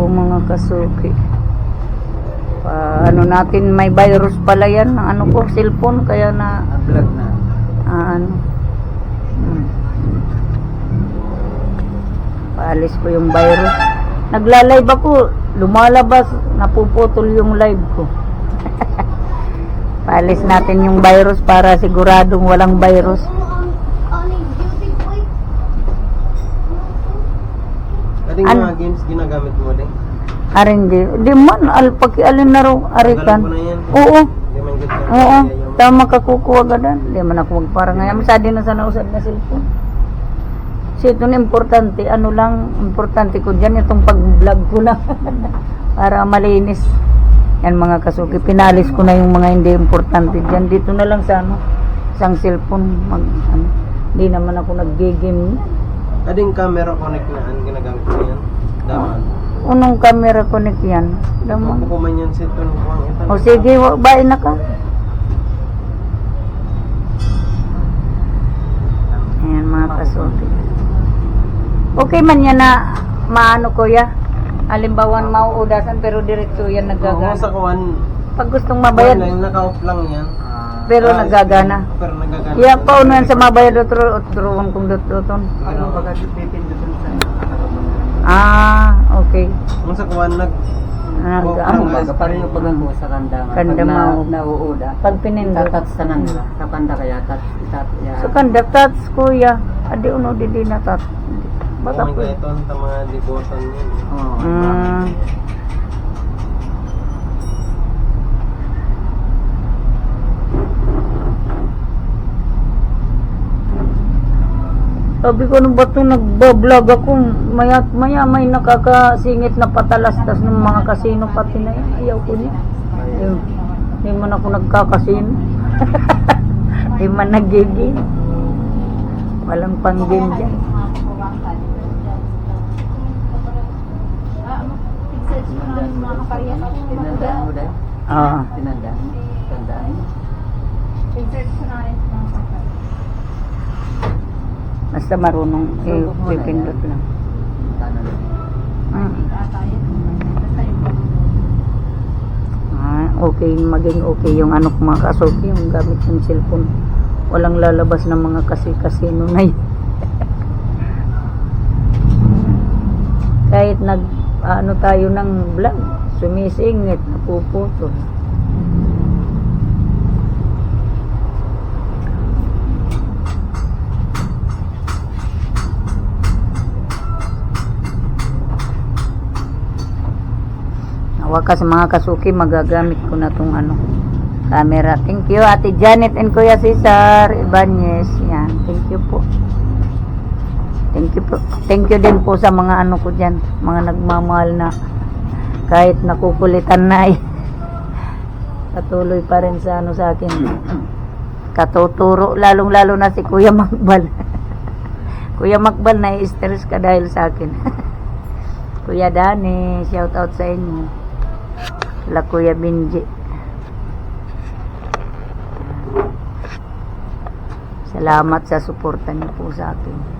mga kasuki. Ano natin, may virus pala yan ng ano ko, cellphone, kaya na vlog na. ano. Paalis ko yung virus. Nagla-live ako, lumalabas, napuputol yung live ko. Paalis natin yung virus para siguradong walang virus. Kating mga games ginagamit mo din? Aring di man, pag-alin na raw, arikan. Oo. Oo. Tama ka kukuha gadan. Di man ako magparang ngayon. Masadi na sana usad na cellphone. So ito na importante. Ano lang, importante ko dyan, itong pag-vlog ko lang. Para malinis. Yan mga kasuki. Pinalis ko na yung mga hindi importante dyan. Dito na lang sa ano, isang cellphone. Hindi naman ako nag-game. Kading camera connect na ginagamit mo yan? Daman. Unong camera connect yan. Daman. Kung man yan cellphone ko ang ito. O sige, bain na ka. Ayan mga kasuki. Okay man yan na maano ko ya. Halimbawa mauudasan pero diretso yan Oo, naggagana. sa kuwan. Pag gustong mabayad, Naka-off lang yan. pero naggagana. Pero nagagana. Iya pa uno yan sa mabayad otro kung doton. Ano baga pipindutin sa Okay. Kung sa kuwan Baga pa rin yung pagano sa kanda. Kanda mo. Nauuda. Pag pinindot. Tatats na nila. Kapanda kaya tats. So kanda tats kuya. Adi uno di na tats. Baka Baka po. ito ang mga devotion yun. Oo. Sabi ko nung bato nagbablog ako, maya may nakakasingit na patalastas ng mga kasino pati na yan. Ayaw ko niya. Hindi man ako nagkakasino. Hindi man nagiging. Walang pang-game dyan. Tinandaan mo dahil? Ah. Tinandaan. Tandaan mo. Basta marunong ipindot lang. Tano lang. Okay, maging okay yung ano ko mga kasuki, yung gamit ng cellphone. Walang lalabas ng mga kasino na yun. Kahit ano tayo ng vlog, sumisingit, napuputol. Wakas mga kasuki, magagamit ko na tong ano, camera. Thank you Ate Janet and Kuya Cesar Ibanez. Yan, thank you po. Thank you po. Thank you din po sa mga ano ko diyan, mga nagmamahal na kahit nakukulitan na patuloy pa rin sa ano sa akin. Katuturo, lalong-lalo na si Kuya Makbal. Kuya Makbal na stress ka dahil sa akin. Kuya Dani, shout out sa inyo. La Kuya Benji. Salamat sa suporta niyo po sa akin.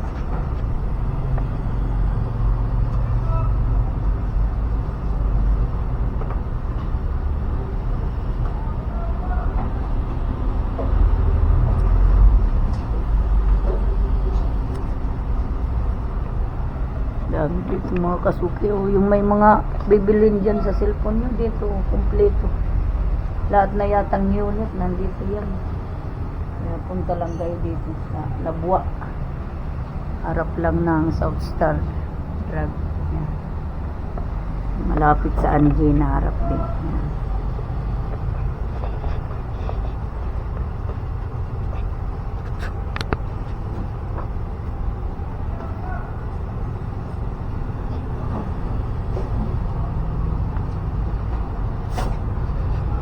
Dami dito mga kasuki. Yung may mga bibilin dyan sa cellphone nyo dito, kompleto. Lahat na yatang unit nandito yan. Kaya punta lang kayo dito sa Labua. Harap lang ng South Star Drug. Yan. Malapit sa Angina, harap din. Yan.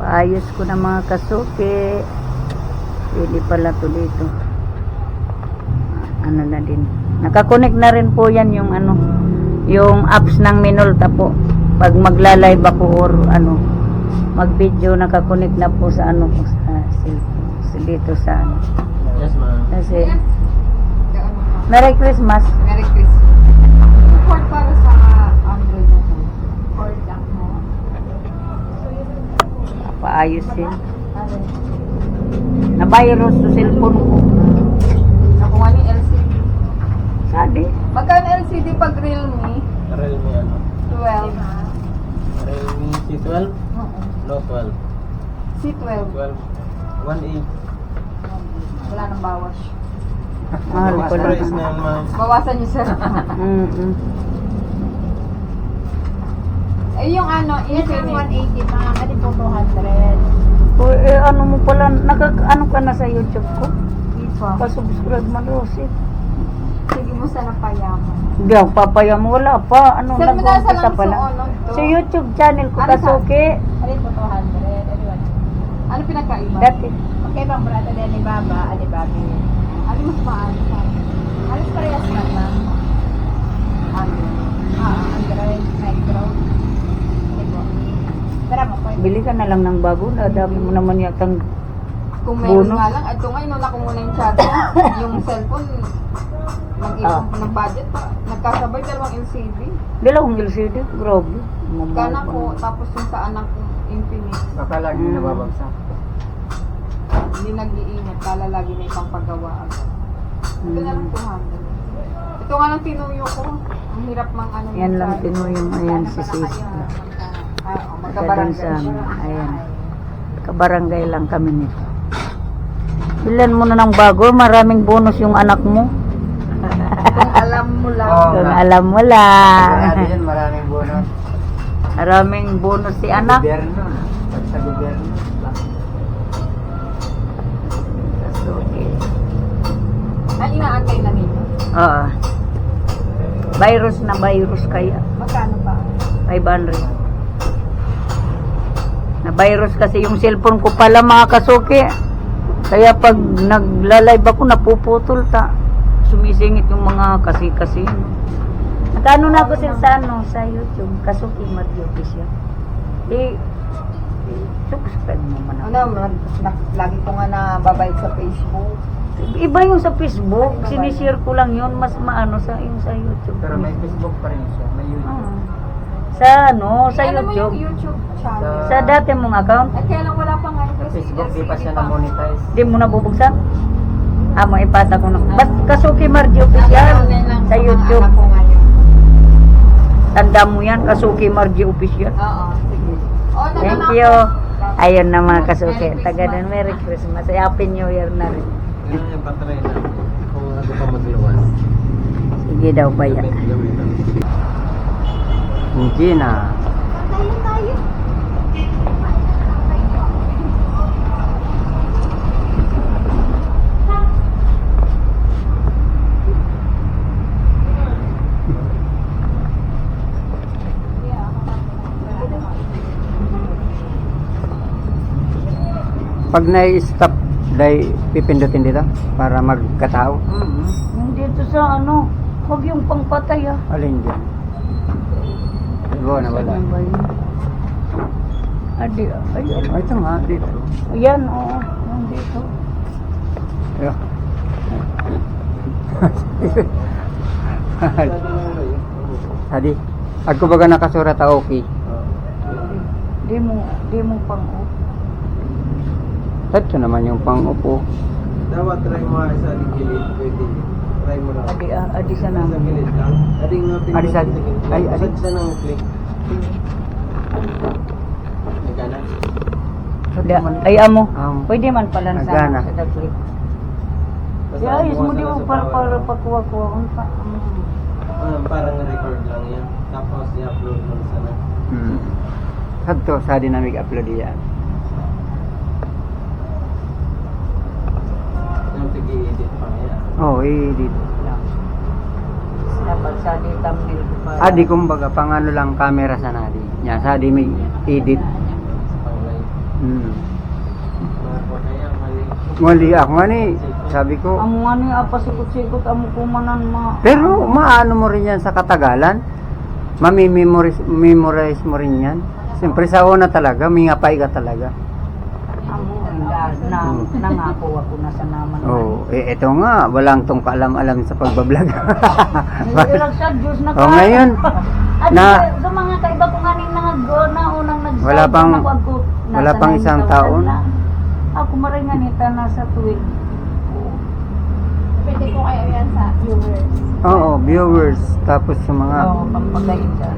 Ayos ko na mga kasuki. Pwede pala to dito. Ano na din. Nakakonect na rin po yan yung ano, yung apps ng Minolta po. Pag magla-live ako or ano, mag-video, nakakonect na po sa ano po sa cellphone. Dito sa ano. Yes, ma'am. Kasi Merry Christmas. Merry Christmas. Support para sa Android na phone. For kaayos eh. Na-virus sa cellphone ko. Nakuha ni LCD. Sabi, Magkano LCD pag Realme? Realme ano? 12. Realme C12? No, 12. C12. 12. 1.8. Wala nang bawas. mahal pala. Price na yan, ma'am. Bawasan niyo, sir. Mm-mm. Eh, yung ano, Yes, ang Infinix. 180 mga kadi po 200. Uy, ano mo pala, ano ka na sa YouTube ko? Ito. Pa-subscribe man, Rosie. Sige mo sana payaman. Hindi ako papaya mo, wala pa. Ano, Sir, madasa nag-umpisa lang pa sa lang. ano to. Sa YouTube channel ko, Ano Kasuki. Kadi po 200. Everyone. Ano pinagkaiba? Dati. Magkaibang brata din ni Baba, adi Babi. Ano mas maano sa Alis parehas man ma'am. ano? Android, Micro. Adi po. Tara mo po. Bili ka na lang ng bago. Dami mo naman yatang Kung meron Bonus. nga lang, ito nga, inuna ko muna yung charger. Yung cellphone, nag-ipon ko ng budget. Nagkasabay, dalawang LCD. dalawang LCD. Grabe. Kana ko, tapos yung sa anak ko, Infinix. Baka lagi nababagsak. Hindi nag-iingat, kala lagi na ipang paggawa agad. Ito na lang 200. Ito nga lang tinuyo ko. Ang hirap mang ano. Yan yung lang charger. tinuyong ayan si sis. Magkabarangay Sa siya. ayan. Kabarangay lang kami nito. Bilan mo na ng bago. Maraming bonus yung anak mo. Kung alam mo lang. Oo. Kung alam mo lang. Kaya din maraming bonus. Maraming bonus si anak. Gobyerno. Pag sa gobyerno. Okay. Ay, inaantay na nito. Oo. Virus na virus kaya. Magkano pa? 500. Na virus kasi yung cellphone ko pala mga kasuki. Kaya pag nagla-live ako napuputol ta. Sumisingit yung mga kasi. Nagkano na ako sa YouTube, Kasuki Mario Official. Subscribe mo man ako. Ano, lagi ko nga nababayad sa Facebook. Iba yung sa Facebook, sinishare ko lang yun, mas maano sa yung sa YouTube. Pero may Facebook pa rin siya. May YouTube. Ah. Sa sa Ano mo yung YouTube. YouTube channel? Sa dati mong account, Ay, kaya lang wala pa nga yung Sa Facebook, di pa siya pa. na-monetize. di mo nabubuksan? Mo ipata ko na. Basta Kasuki Margie Official sa YouTube. Anak ko ngayon. Tanda mo yan, Kasuki Margie Official. Oo, sige. Oh, Thank you. Ayun na mga Kasuki. Taga din, Merry Christmas. Happy New Year na rin. Yun yung patry na. Kung ano pa magluwas. Sige daw ba yan? Gawin na. Hindi na. Pag na-stop, dahil pipindutin dito para magkatao. Yung dito sa ano, huwag yung pangpatay ah. Alin dyan? Diba na wala? Saan ba yun? Ayan. Oh, ito nga, dito. Ayan, oo. Yung dito. Ayan. Tadi, ako baga nakasurat ta okay. Di mo pang-off. Ito naman yung pang-upo. Dapat try mo nga sa gilid. Pwede. Try mo lang. Adi sa Sa namin. gilid lang. Ading nga Adi sa- ay, adi. Sa nang click. Nagana. Ay, amo. Um, Pwede man pala sa Nagana. sa click. Basta Ya, ayos mo bukas di na mo sa para power. pakuha-kuha kung pa. Parang record lang yan. Tapos i-upload mo sa na. Sadto sa dynamic upload yan. Yung pag-i-edit pa yan. Oh, dito. Dapat sa di thumbnail ko pa. Adi kumbaga pang ano lang camera sa nadi. Nya sa di may edit. Pang live. Mga po na yan. Mali. Mali ako nga ni, sabi ko. Amo ano yung apasikot-sikot amo kumanan Pero maano mo rin yan sa katagalan. Memorize mo rin yan. Siyempre sa una talaga, may ngapay ka talaga. amo nangako ako na sa naman. Oh, eto nga, walang tong kaalam-alam sa pagbablog. Hindi lang sa Diyos na Oh, ngayon, At na- sa mga kaiba ko nga ning na unang nag Wala pang- nasa pang isang 9,000 taon? na. Ako maringanita nasa 12. Pwede po kayo yan sa viewers. Oo, viewers. Tapos yung mga... Oo, pampagayin siya.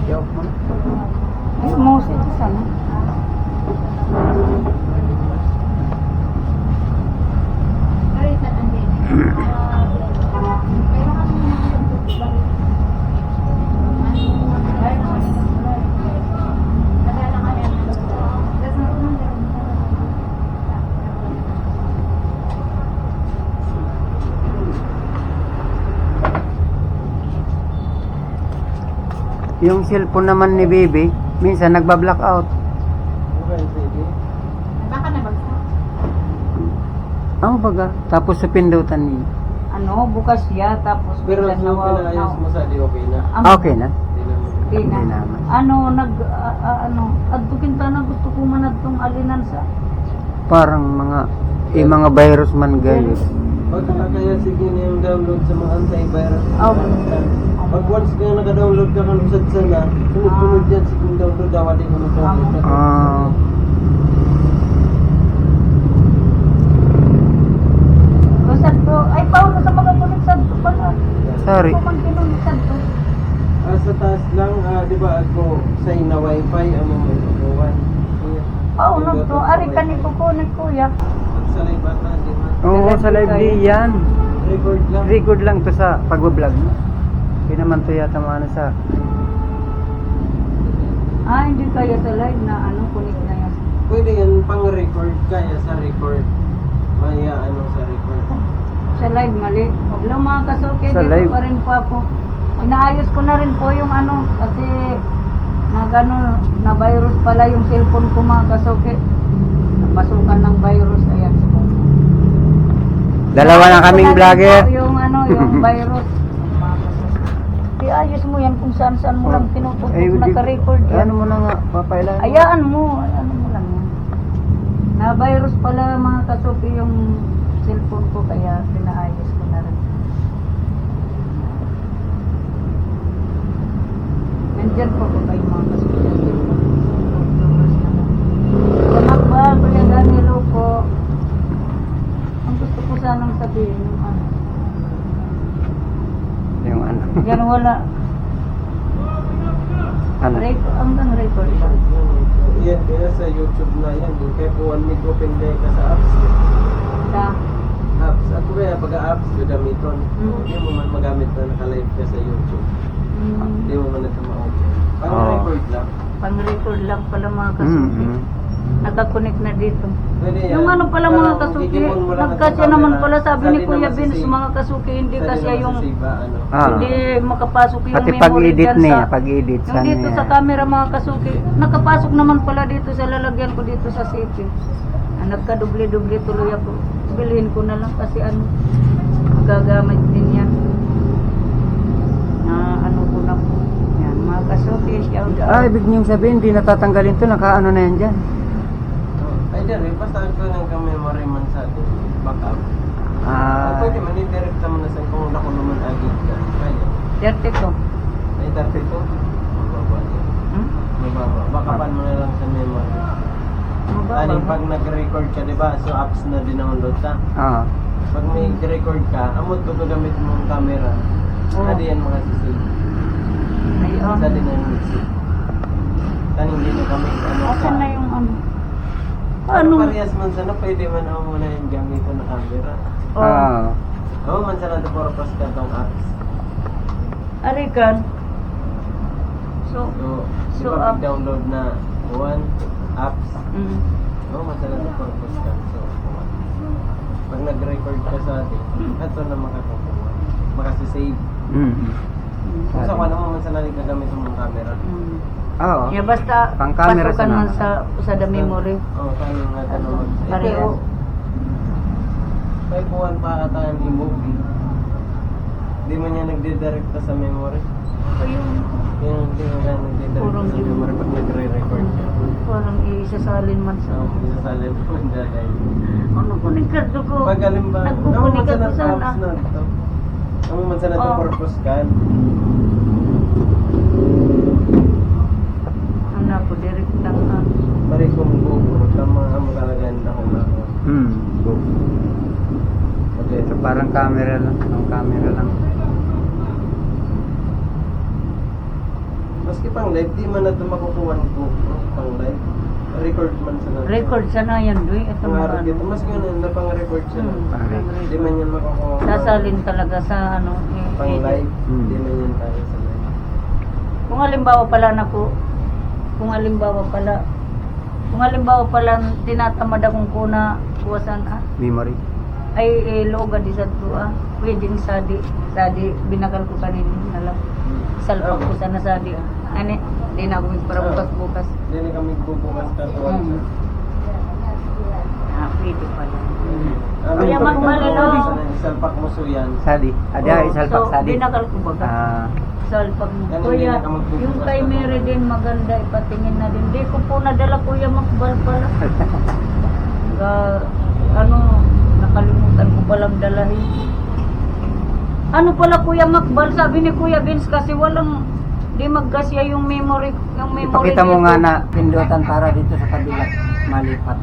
Joke mo. Ay, musik sana. Arisan ang din. Pero kami Yung cellphone naman ni Baby, minsan nagba-blackout. Okay, pwede. baka nabagsak. Ang baga. Tapos sa pindutan niya. Ano, bukas siya, tapos Pero biglang so, pinaayos mo sa di okay na. Okay na? Hindi naman. Hindi na. Hindi naman. Adtukin ta na gusto ko man adtong alinan sa Parang mga virus man gayo. Pagka kaya sige na yung download sa mga antivirus. Oh. Pag once ka naka-download ka kung usad sana, sunod-sunod yan sige download daw di ko mag-download. Ah, Kusad ko, ay paulo sa mga kuliksad ko pala. sorry. Ako man kinuliksad ko. Sa taas lang, di ba ako sa na wifi, ano mo itukuhan. Paulo to, ari ka ni kukunin kuya. Sa live bata, di ba? Oo, sa live di yan. Record lang. Record lang to sa pag-vlog mo. Hindi naman to yata maano sa... Hindi kaya sa live na kunik na yan. Pwede yan pang-record kaya sa record. Maya ano sa record. Sa live mali. Huwag lang mga kasuke, Sa dito live. pa rin po ako. Inaayos ko na rin po yung kasi na virus pala yung cellphone ko mga kasuke. Napasukan ng virus, ayan. Dalawa na kaming Inaayos ko vlogger. rin po yung virus. Mga kasuke. Iayos mo yan kung saan mo lang tinututok, naka-record yan. Ano mo na nga, papailan mo. Ayaan mo lang yan. Na virus pala mga kasuki yung cellphone ko kaya pinaayos ko na rin. Nandyan po ko kayo mga kasuki. Salamat ba, Kuya Danilo po. Ang gusto ko sanang sabihin yung Yung ano. yan wala. Ano? Hanggang record lang. Yan, kaya sa YouTube na yan. Kaya po 1 week open day ka sa apps. Sa, Apps. Ako kaya pag-apps gagamiton. Hindi mo man magamit na naka-live ka sa YouTube. Hindi mo man ito ma-open. Pang-record lang. pang-record lang pala mga kasuki. Mm-hmm. Nakakonect na dito. Pwede yan. Yung pala mga Pero kasuki, gigimon mo lang nagkasya sa naman camera. pala sabi ni Sali Kuya naman sa Vince save. mga kasuki, hindi Sali kasi naman sa yung save, ano. Ah. hindi makapasok yung Pati memory pag-edit dyan niya, sa pag-edit yung dito sa camera mga kasuki. Nakapasok naman pala dito sa lalagyan ko dito sa city. Nagka-dubli-dubli tuloy ako. Bilhin ko na lang kasi gagamit din yan. Ko na po. Yan, mga kasuki, shout out. Ah, ibig niyong sabihin, hindi natatanggalin to, nakaano na yan dyan. Ay, dyan eh. Basta ko ng memory man sa atin. Backup. Pwede man, i-direct naman na sa kung ako naman agit ka. Kaya. 32. Ay, 32. Mababa niya. Mababa. Backupan mo na lang sa memory. Ani, pag nag-record ka, di ba? So, apps na din-download ka. Ah. Pag may record ka, amot ko gamit mo ang camera. Oo. Adi yan mga sisig. Ayun. Isa din na yung sisig. Taning din na kami. Asan na yung Ano? Parehas man sana, pwede man ako muna yung gamit ko na camera. Ah. Oo, man sana ito purpose ka itong apps. Arikan. So, So, di ba download na one apps? mm. Oo, man sana ito purpose ka. So, pag nag-record ka sa atin, ito na makakukuha. Makasisave. Mm-hmm. Kung sa kwan mo man sana gagamit mo ng camera. Oo. Ya basta Pang-camera pasukan sa man naman. sa the memory. Oo, paano nga tanong? Parehas. 5 buwan pa ata ang movie. Di man niya nagdidirekta sa memory. Ayun, Yun, di man niya nagdidirekta Purong sa memory pag nagre-record siya. parang isasalin man sa... Oo, isasalin mo yung dahil. Ano ko ni Kardo ko? Pag alimba, Nagkukunika ko sana. Ang man sana ito Oo. purpose kan. Ano po, direct lang ha. Pari kong buo, tama mo talaga ang ako. Go. Okay. So parang camera lang. Ang camera lang. Maski pang live, di man na ito makukuha ng GoPro pang live. Record man sa natin. Record sana yan, Doy. Ito Ang mga harap dito, mas ganun na pang record siya. Pang-record. Di man yan makukuha. Sasalin talaga sa ano. Pang live, Hmm. di man yan tayo sa live. Kung halimbawa pala na po, kung halimbawa pala tinatamad akong kuna kuwasan Memory. ay looga di sa to pwedeng sadi binakal ko kanina na lang salpak ko sana sadi ani di na ako para bukas Di na kami bubukas ka tuwan siya. pwede pala Ano Kuya, yung magmalalo. Isalpak mo so yan. Sadi. Ada isalpak so sadi. binakal ko baga salpak mo Kanina kuya na ka magbubukas yung kay na. Mary din maganda ipatingin na din di ko po nadala kuya makbal pala ano nakalimutan ko palang dalahin ano pala kuya makbal sabi ni Kuya Vince kasi walang di magkasya yung memory Ipakita mo dito. nga na pindutan para dito sa kabila. Malipat.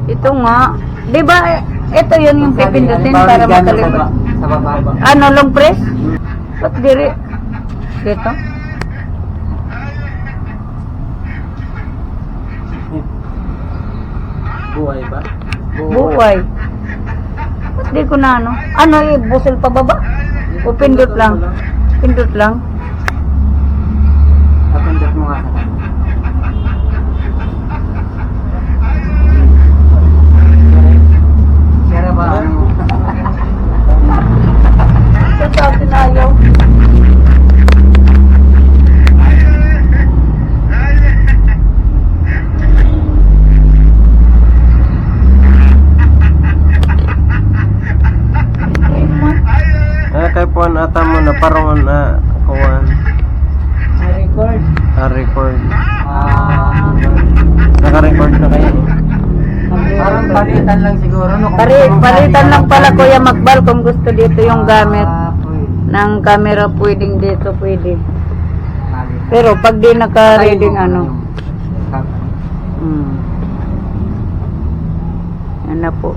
Ito nga di ba ito yun yung pipindutin para makalipat Sa baba. ano long press ba't diri dito Buhay ba? buhay ba't di ko na ano busol pa baba o pindot lang Papindot mo nga sa kabila. Sira ba? sa akin ayaw Kay puan ata mo na parang na kuwan. record Record. ah Naka-record na kayo. Parang palitan lang siguro. No? palitan lang pala Kuya Makbal kung gusto dito yung gamit Pwede. ng camera pwedeng dito pwede Malitan. pero pag di naka-reading ano yan na po